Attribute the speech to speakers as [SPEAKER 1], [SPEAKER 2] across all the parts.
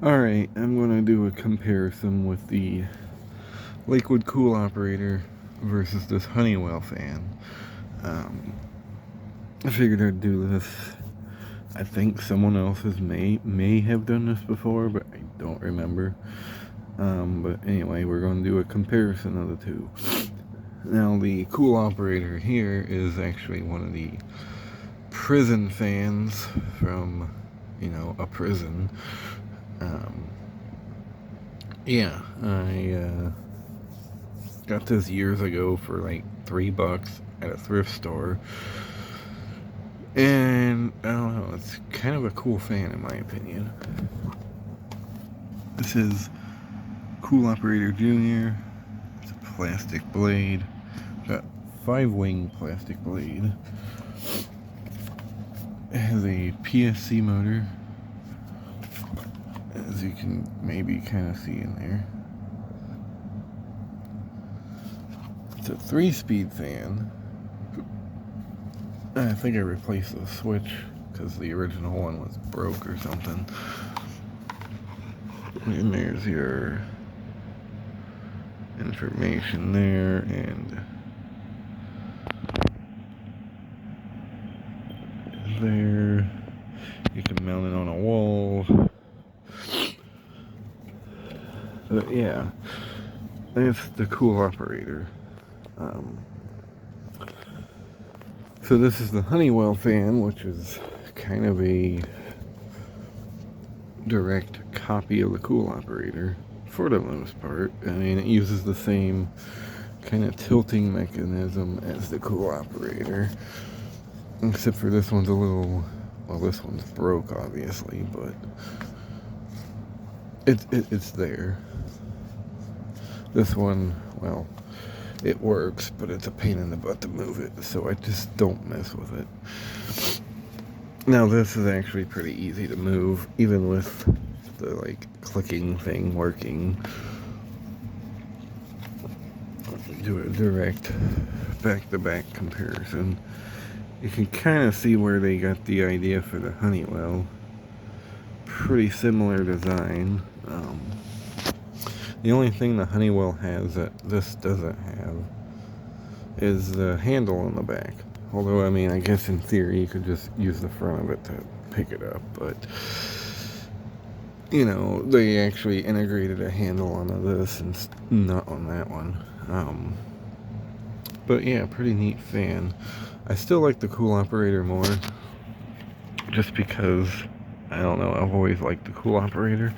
[SPEAKER 1] Alright, I'm going to do a comparison with the liquid cool operator versus this Honeywell fan. Um, I figured I'd do this. I think someone else may have done this before, but I don't remember. But anyway, we're going to do a comparison of the two. Now, the cool operator here is actually one of the prison fans from, a prison. Yeah, I got this years ago for like $3 at a thrift store. And I don't know, it's kind of a cool fan in my opinion. This is Kool Operator Jr. It's a plastic blade. Got 5-wing plastic blade. It has a PSC motor, as you can maybe kind of see in there. It's a 3-speed fan. I think I replaced the switch because the original one was broke or something. And there's your information there, and there you can mount it on a wall. But yeah, that's the Kool operator. So this is the Honeywell fan, which is kind of a direct copy of the Kool operator for the most part. I mean, it uses the same kind of tilting mechanism as the Kool operator, except for this one's a little, well, this one's broke obviously, but it's there. This one, well, it works, but it's a pain in the butt to move it, so I just don't mess with it. Now this is actually pretty easy to move, even with the clicking thing working. Do a direct back-to-back comparison. You can kind of see where they got the idea for the Honeywell. Pretty similar design. The only thing the Honeywell has that this doesn't have is the handle on the back. Although, I mean, I guess in theory you could just use the front of it to pick it up, but they actually integrated a handle onto this and not on that one. But yeah, pretty neat fan. I still like the Kool operator more, just because, I don't know, I've always liked the Kool operator.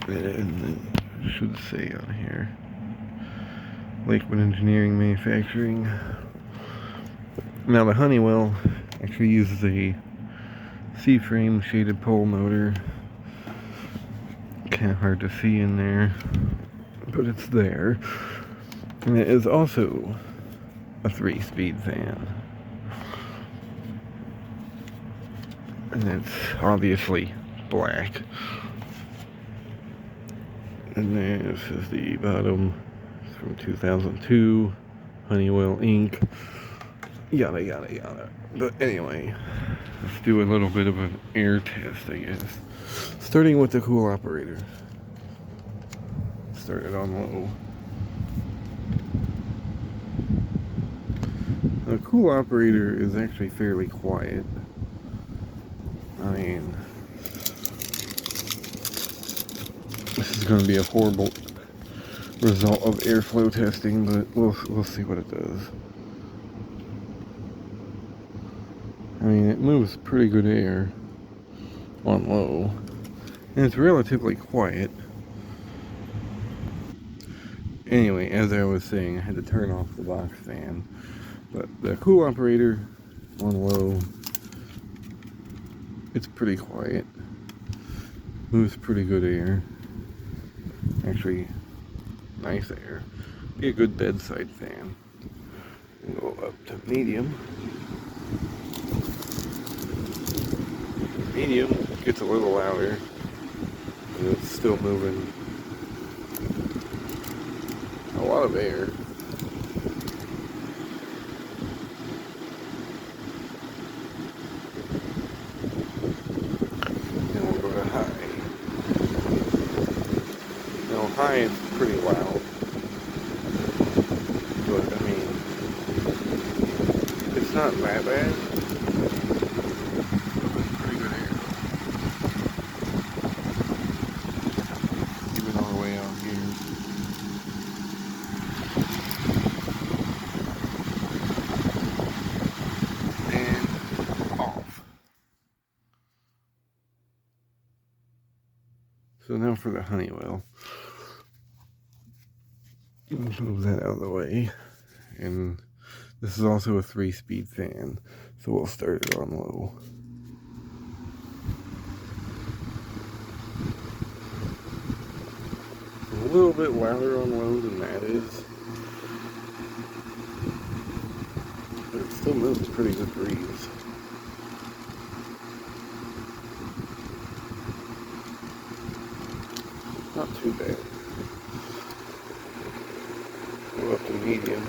[SPEAKER 1] And it should say on here, Lakewood Engineering Manufacturing. Now the Honeywell actually uses a C-frame shaded pole motor. Kind of hard to see in there, but it's there. And it is also a 3-speed fan. And it's obviously black. And this is the bottom. It's from 2002. Honeywell Inc. Yada yada yada. But anyway, let's do a little bit of an air test, I guess. Starting with the Kool operator. Start it on low. The Kool operator is actually fairly quiet. I mean, this is going to be a horrible result of airflow testing, but we'll see what it does. I mean, it moves pretty good air on low, and it's relatively quiet. Anyway, as I was saying, I had to turn off the box fan, but the Kool operator on low, it's pretty quiet. Moves pretty good air. Actually, nice air. Be a good bedside fan. Go up to medium. Medium gets a little louder, and it's still moving a lot of air. Then we'll go to high. high it's pretty loud, but I mean, it's not that bad. It's pretty good air, even all the way out here. And off. So now for the Honeywell. Let's move that out of the way. And this is also a 3-speed fan, so we'll start it on low. A little bit louder on low than that is, but it still moves pretty good breeze. Not too bad. Go up to medium.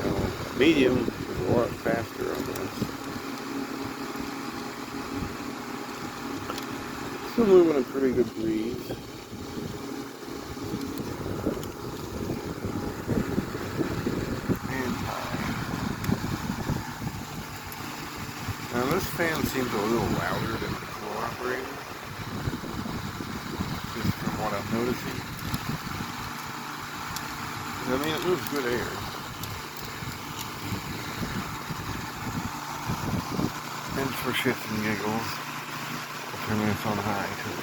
[SPEAKER 1] Now, medium is a lot faster on this. Still moving a pretty good breeze. And high. Now this fan seems a little louder than the Kool operator, just from what I'm noticing. I mean, it moves good air. And for shits and giggles, I'll turn this on high too.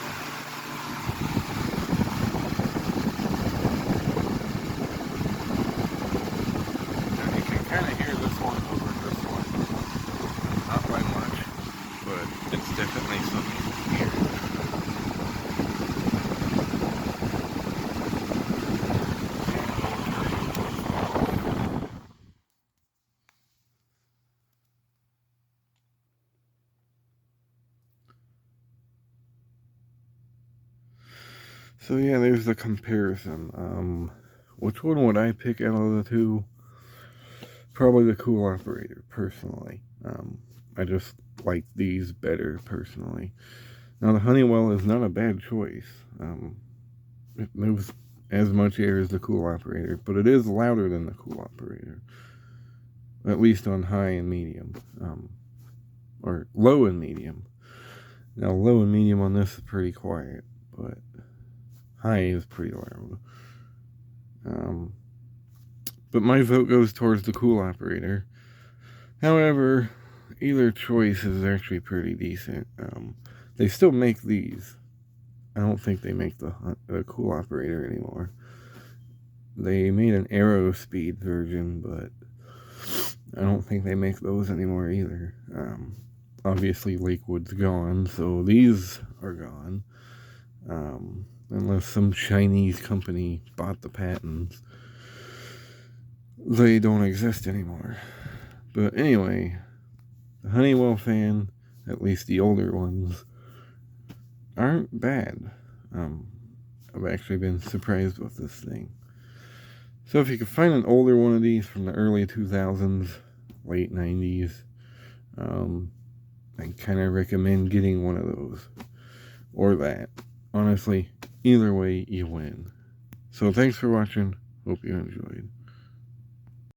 [SPEAKER 1] Now you can kind of hear this one over this one. Not by much, but it's definitely something you can hear. So yeah, there's the comparison. Which one would I pick out of the two? Probably the Kool operator, personally. I just like these better, personally. Now the Honeywell is not a bad choice. It moves as much air as the Kool operator, but it is louder than the Kool operator. At least on high and medium. Or low and medium. Now low and medium on this is pretty quiet, but high is pretty loud. But my vote goes towards the Kool operator. However, either choice is actually pretty decent. They still make these. I don't think they make the Kool operator anymore. They made an Aero Speed version, but I don't think they make those anymore either. Obviously, Lakewood's gone, so these are gone. Unless some Chinese company bought the patents, they don't exist anymore. But anyway, the Honeywell fan, at least the older ones, aren't bad. I've actually been surprised with this thing. So if you can find an older one of these from the early 2000s, late 90s, I kind of recommend getting one of those. Or that. Honestly, either way, you win. So thanks for watching. Hope you enjoyed.